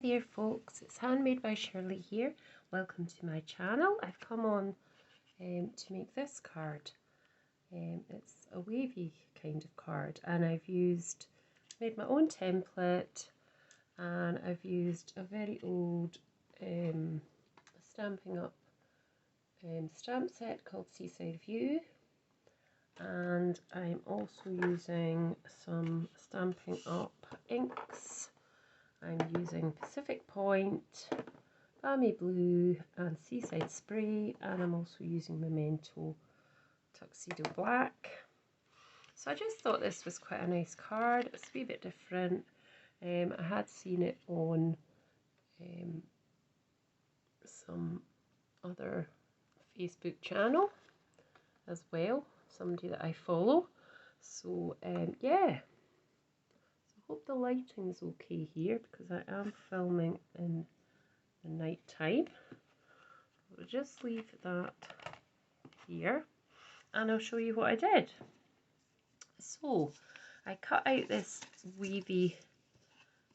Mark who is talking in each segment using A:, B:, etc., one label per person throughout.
A: there folks, it's Handmade by Shirley here. Welcome to my channel. I've come on to make this card. It's a wavy kind of card, and I've made my own template, and I've used a very old Stampin'Up stamp set called Seaside, and I'm also using some Stampin'Up inks. I'm using Pacific Point, Balmy Blue and Seaside Spray, and I'm also using Memento Tuxedo Black. So I just thought this was quite a nice card. It's a wee bit different. I had seen it on some other Facebook channel as well, somebody that I follow. So yeah. Hope the lighting's okay here because I am filming in the night time. We'll just leave that here and I'll show you what I did. So I cut out this wavy,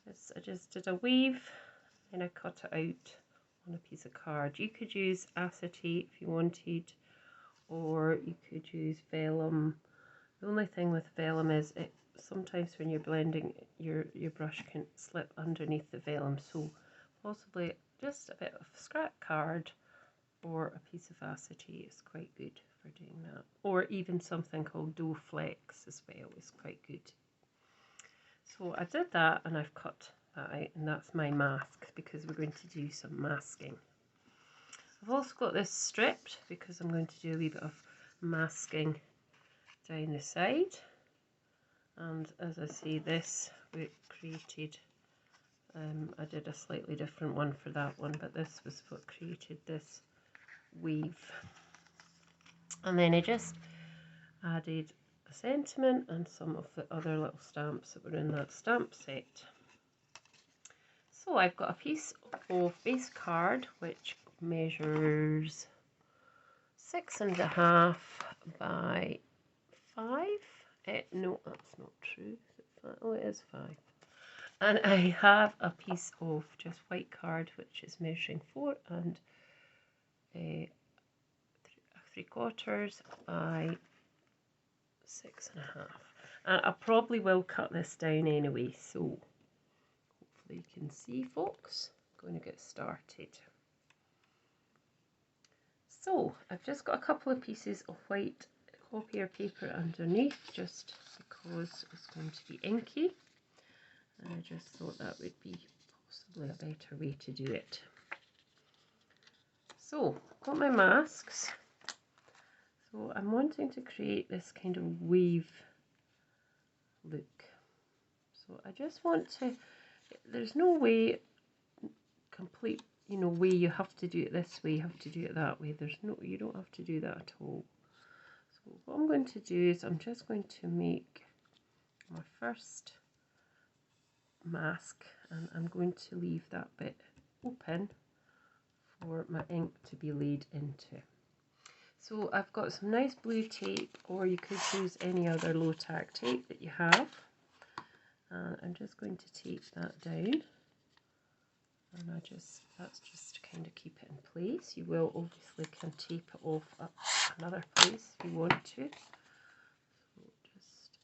A: I just did a wave and I cut it out on a piece of card. You could use acetate if you wanted, or you could use vellum. The only thing with vellum is sometimes when you're blending, your brush can slip underneath the vellum, so possibly just a bit of scrap card or a piece of acetate is quite good for doing that, or even something called dough flex as well is quite good. So I did that and I've cut that out, and that's my mask because we're going to do some masking. I've also got this stripped because I'm going to do a wee bit of masking down the side. And as I say, this we created, I did a slightly different one for that one, but this was what created this wave. And then I just added a sentiment and some of the other little stamps that were in that stamp set. So I've got a piece of base card which measures 6.5 by 5. No, that's not true. Is it 5? Oh, it is 5. And I have a piece of just white card which is measuring 4 and 3/4 by 6.5. And I probably will cut this down anyway, so hopefully you can see, folks. I'm going to get started. So I've just got a couple of pieces of white copier paper underneath just because it's going to be inky, and I just thought that would be possibly a better way to do it. So I've got my masks. So I'm wanting to create this kind of wave look. So I just want to, there's no way complete, way you have to do it this way, you have to do it that way. You don't have to do that at all. So what I'm going to do is I'm just going to make my first mask, and I'm going to leave that bit open for my ink to be laid into. So I've got some nice blue tape, or you could use any other low tack tape that you have, and I'm just going to tape that down, and that's just to kind of keep it in place. You will obviously can tape it off at another place if you want to. So just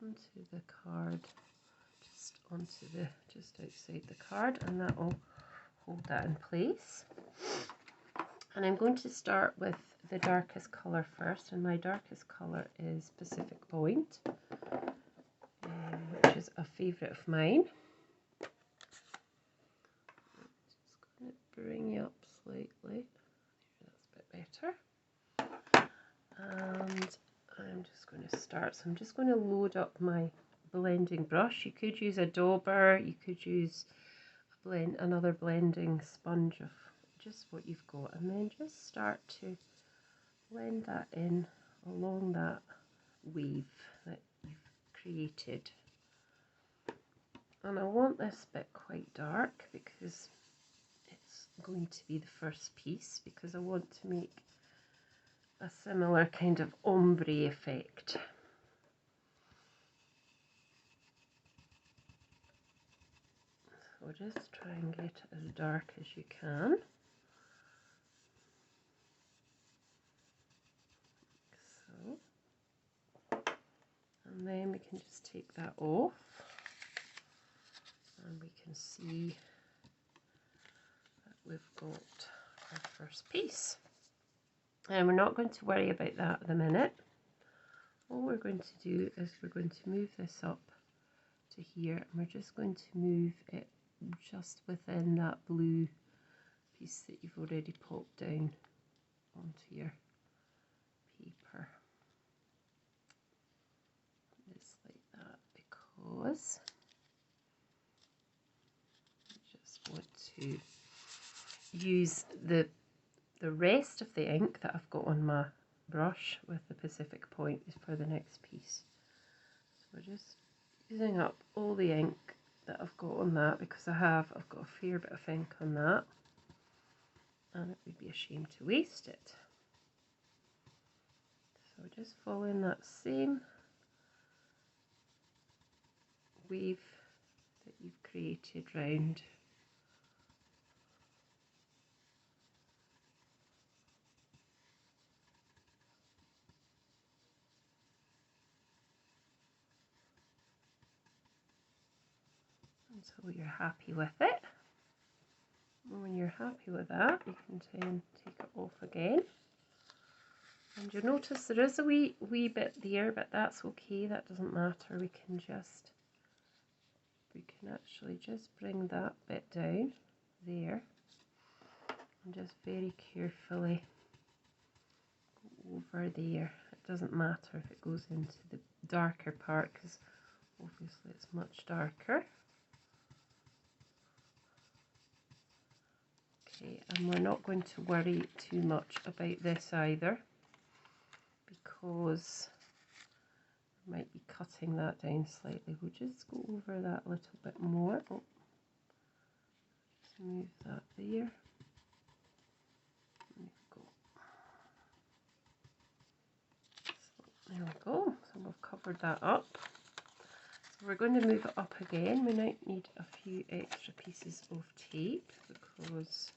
A: onto the card, just outside the card, and that will hold that in place. And I'm going to start with the darkest colour first, and my darkest colour is Pacific Point, which is a favourite of mine. Just going to bring you up slightly, that's a bit better. And I'm just going to start, so I'm just going to load up my blending brush. You could use a dauber, you could use another blending sponge of just what you've got, and then just start to blend that in along that wave that you've created. And I want this bit quite dark because it's going to be the first piece, because I want to make a similar kind of ombre effect. So So just try and get it as dark as you can. So, and then we can just take that off and we can see that we've got our first piece. And we're not going to worry about that at the minute. All we're going to do is we're going to move this up to here, and we're just going to move it just within that blue piece that you've already popped down onto your paper. Just like that, because I just want to use the rest of the ink that I've got on my brush with the Pacific Point is for the next piece. So we're just using up all the ink that I've got on that, because I've got a fair bit of ink on that, and it would be a shame to waste it. So just following that same wave that you've created round. Until you're happy with it. And when you're happy with that, you can then take it off again. And you'll notice there is a wee bit there, but that's okay, that doesn't matter. We can actually just bring that bit down there and just very carefully go over there. It doesn't matter if it goes into the darker part, because obviously it's much darker. Okay, and we're not going to worry too much about this either, because we might be cutting that down slightly. We'll just go over that a little bit more. Oh, just move that there. There we go. So, there we go. So we've covered that up. So we're going to move it up again. We might need a few extra pieces of tape, because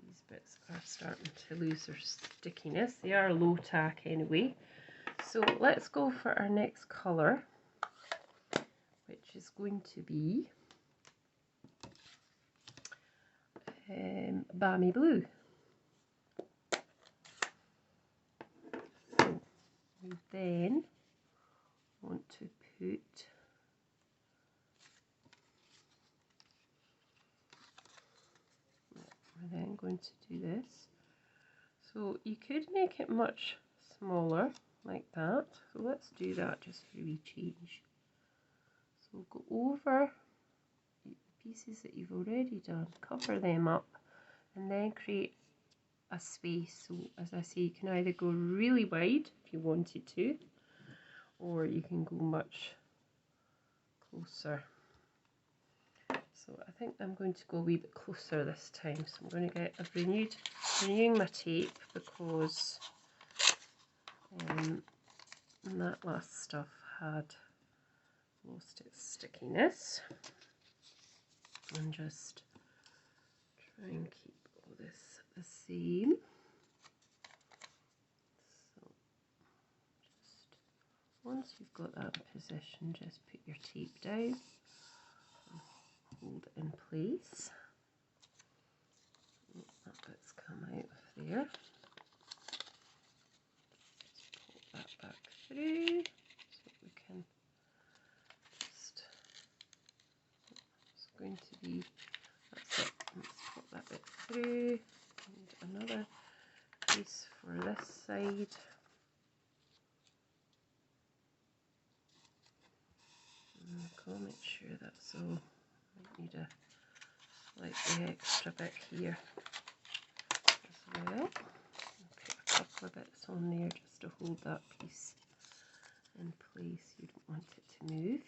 A: these bits are starting to lose their stickiness. They are low tack anyway. So let's go for our next colour, which is going to be Balmy Blue. So we then want to put we're then going to do this. So you could make it much smaller like that. So let's do that just for a wee change. So go over the pieces that you've already done, cover them up, and then create a space. So as I say, you can either go really wide if you wanted to, or you can go much closer. So I think I'm going to go a wee bit closer this time. So I'm going to get renewing my tape, because that last stuff had lost its stickiness. And just try and keep all this the same. So just once you've got that in position, just put your tape down and hold it in place. Oh, that bit's come out of there. Just pop that back through so we can just, it's going to be, that's it, let's pop that bit through. And another piece for this side. Go make sure that's all. Might need a slightly extra bit here as well. Put a couple of bits on there just to hold that piece in place. You don't want it to move.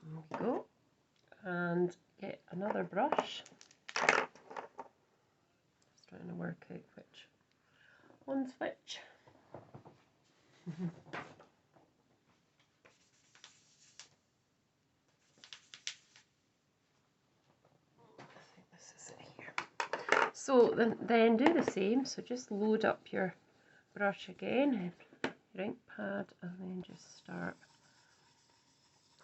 A: There we go. And get another brush. Just trying to work out which one's which. So then do the same, so just load up your brush again, your ink pad, and then just start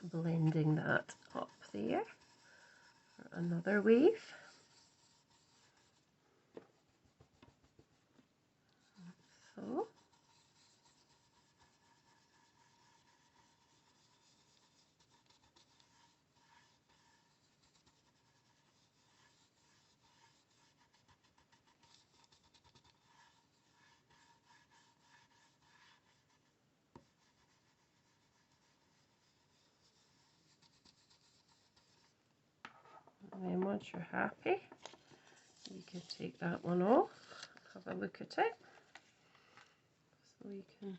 A: blending that up there for another wave. So. And then once you're happy, you can take that one off, have a look at it. So you can,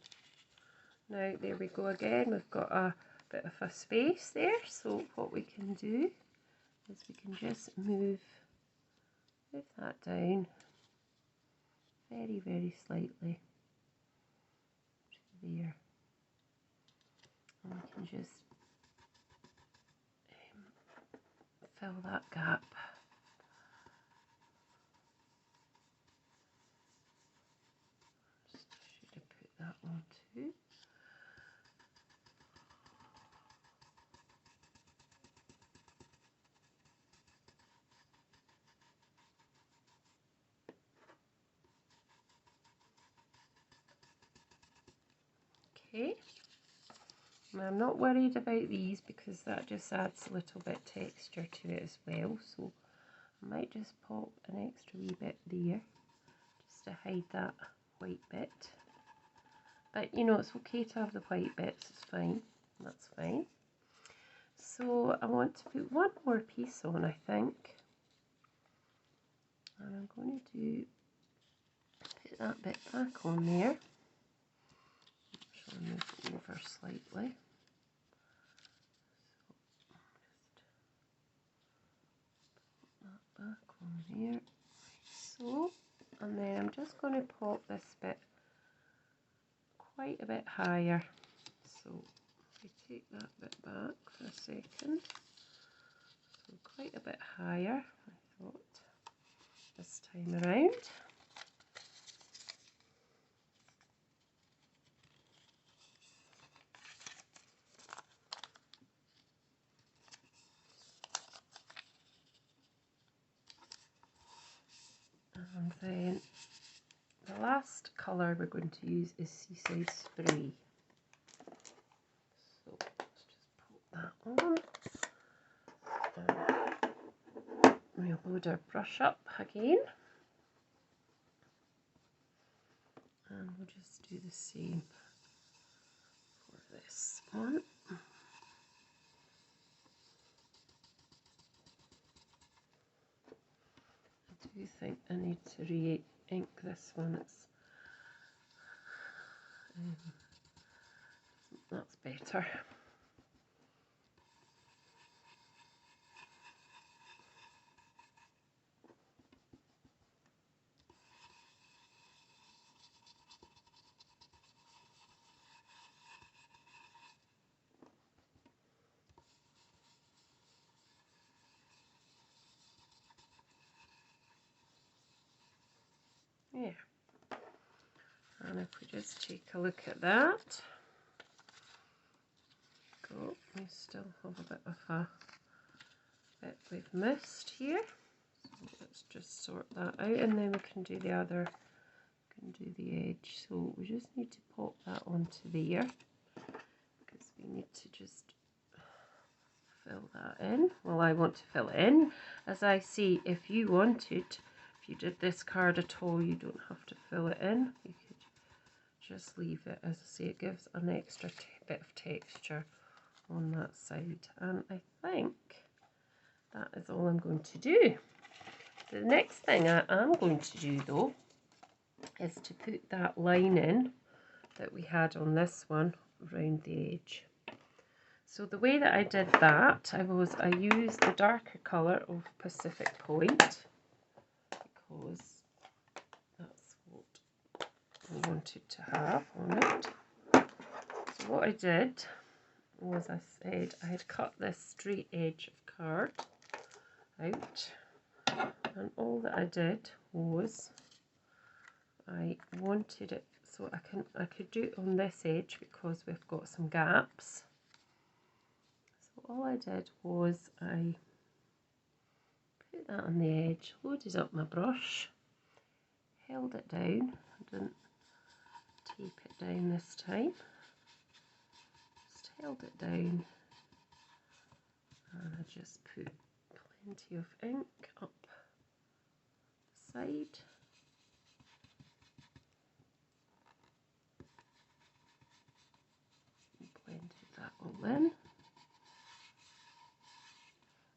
A: now there we go again, we've got a bit of a space there, so what we can do is we can just move that down very, very slightly to there. And we can just fill that gap. Just should have put that on too. Okay. Now I'm not worried about these because that just adds a little bit texture to it as well. So I might just pop an extra wee bit there just to hide that white bit. But you know, it's okay to have the white bits, it's fine, that's fine. So I want to put one more piece on, I think. And I'm going to put that bit back on there. I'll move it over slightly. So just put that back on there. So, and then I'm just going to pop this bit quite a bit higher. So if we take that bit back for a second, so quite a bit higher, I thought, this time around. And then the last colour we're going to use is Seaside Spray. So let's just pop that on. We'll load our brush up again. And we'll just do the same for this one. I do think I need to re-ink this one. That's better. Yeah. And if we just take a look at that, we still have a bit of a bit we've missed here. So let's just sort that out, and then we can do the other, do the edge. So we just need to pop that onto there because we need to just fill that in. Well, I want to fill it in. As I see, if you wanted, if you did this card at all, you don't have to fill it in. You could just leave it. As I say, it gives an extra bit of texture on that side. And I think that is all I'm going to do. The next thing I am going to do though is to put that line in that we had on this one around the edge. So the way that I did that, I used the darker colour of Pacific Point because that's what I wanted to have on it. So what I did was I said I had cut this straight edge of card out, And all that I did was I wanted it so I could do it on this edge because we've got some gaps. So all I did was I put that on the edge, loaded up my brush, held it down. I didn't tape it down this time. Just held it down, and I just put plenty of ink up the side. Blended that all in.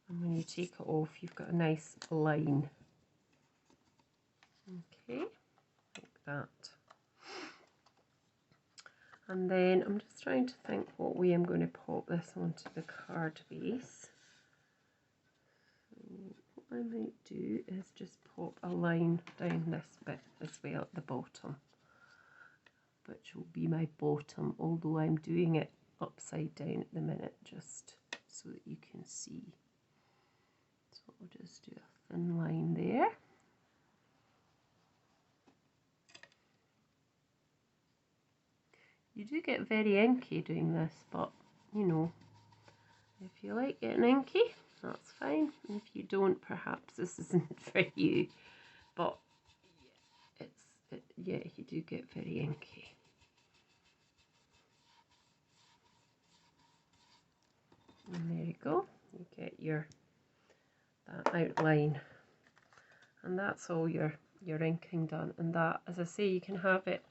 A: And when you take it off, you've got a nice line. Okay, like that. And then I'm just trying to think what way I'm going to pop this onto the card base. So what I might do is just pop a line down this bit as well at the bottom, which will be my bottom, although I'm doing it upside down at the minute just so that you can see. So I'll just do a thin line there. You do get very inky doing this, but you know, if you like getting inky, that's fine. If you don't, perhaps this isn't for you. But yeah, you do get very inky. And there you go. You get that outline, and that's all your inking done. And that, as I say, you can have it.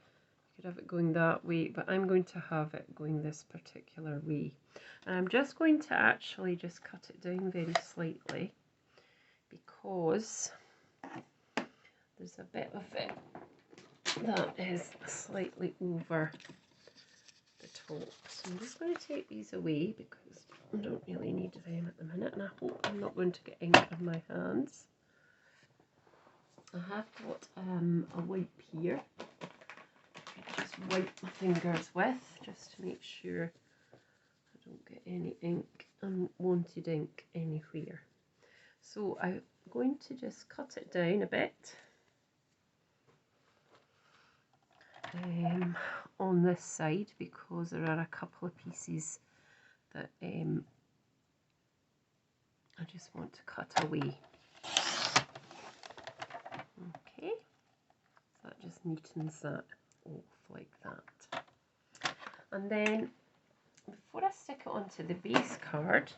A: You could have it going that way, but I'm going to have it going this particular way. And I'm just going to actually just cut it down very slightly because there's a bit of it that is slightly over the top. So I'm just going to take these away because I don't really need them at the minute, and I hope I'm not going to get ink on my hands. I have got a wipe here. Just wipe my fingers with, just to make sure I don't get any ink, unwanted ink anywhere. So I'm going to just cut it down a bit on this side because there are a couple of pieces that I just want to cut away. Okay, so that just neatens that off like that. And then before I stick it onto the base card,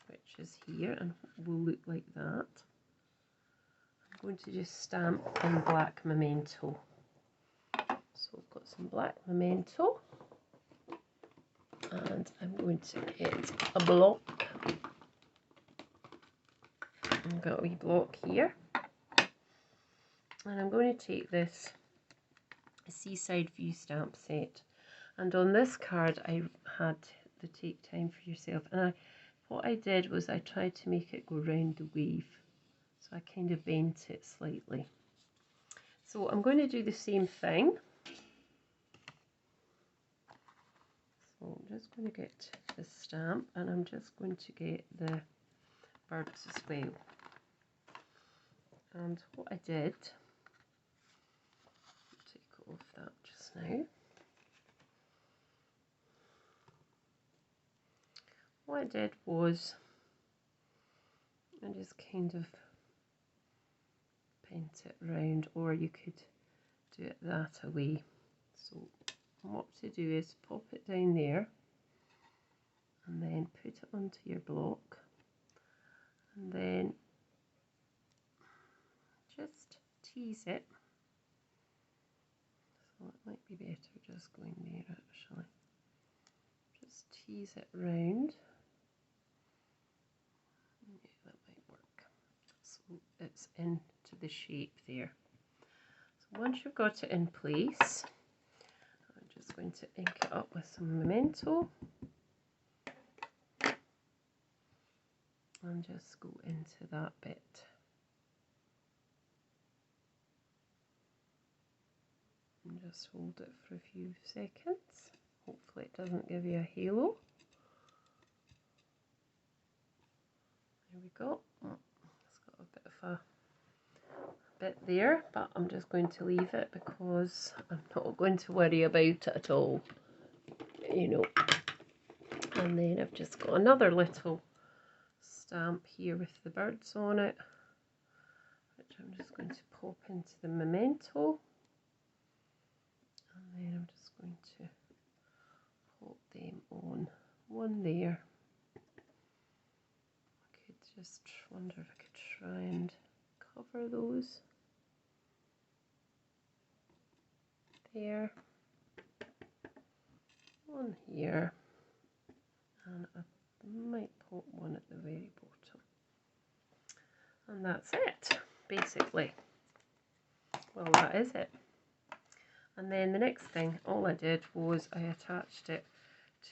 A: which is here and will look like that, I'm going to just stamp in black memento. So I've got some black memento, and I'm going to get a block. I've got a wee block here, and I'm going to take this Seaside View stamp set, and on this card I had the Take Time for Yourself, and what I did was I tried to make it go round the wave, so I kind of bent it slightly. So I'm going to do the same thing. So I'm just going to get the stamp, and I'm just going to get the birds as well. And what I did, take off that just now. What I did was I just kind of bent it round, or you could do it that away. So what to do is pop it down there and then put it onto your block, and then just tease it. So it might be better just going there actually. Just tease it round. Yeah, that might work. So it's into the shape there. So once you've got it in place, I'm just going to ink it up with some memento and just go into that bit. And just hold it for a few seconds. Hopefully it doesn't give you a halo. There we go. Oh, it's got a bit of a bit there, but I'm just going to leave it because I'm not going to worry about it at all, you know. And then I've just got another little stamp here with the birds on it, which I'm just going to pop into the memento, and then I'm just going to pop them on one there. I could just wonder if I could try and cover those there, one here, and I might pop one at the very bottom, and that's it basically. Well, that is it. And then the next thing, all I did was I attached it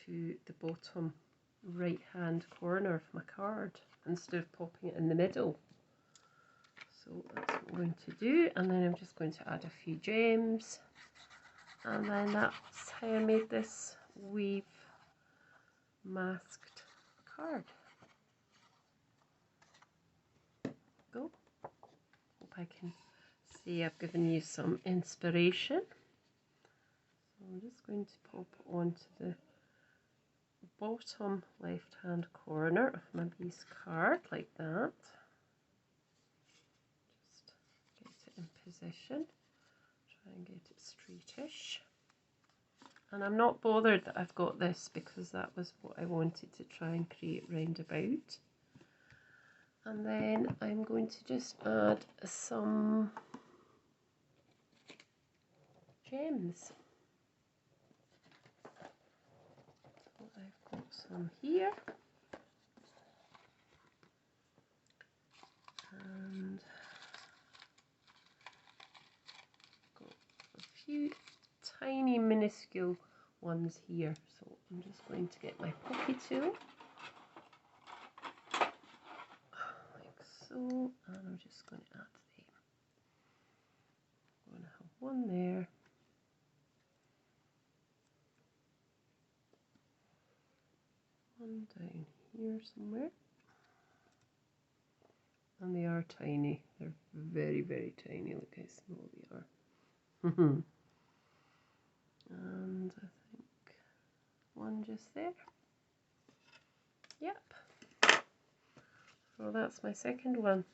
A: to the bottom right hand corner of my card instead of popping it in the middle. So that's what I'm going to do, and then I'm just going to add a few gems, and then that's how I made this wave masked card. Go. Hope I can see I've given you some inspiration. So I'm just going to pop onto the bottom left hand corner of my base card like that. Just get it in position, try and get it straightish. And I'm not bothered that I've got this because that was what I wanted to try and create round about. And then I'm going to just add some gems. So I've got some here, and got a few tiny minuscule ones here. So I'm just going to get my pocky tool, like so, and I'm just going to add them. I'm going to have one there, one down here somewhere, and they are tiny. They're very, very tiny. Look how small they are. And I think one just there. Yep. So that's my second one.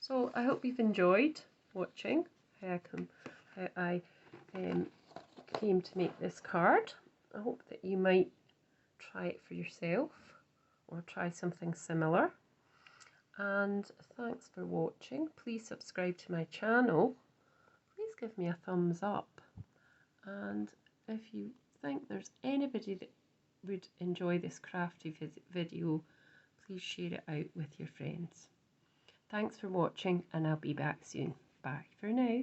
A: So I hope you've enjoyed watching how I came to make this card. I hope that you might try it for yourself or try something similar. And thanks for watching. Please subscribe to my channel. Please give me a thumbs up. And if you think there's anybody that would enjoy this crafty video, please share it out with your friends. Thanks for watching, and I'll be back soon. Bye for now.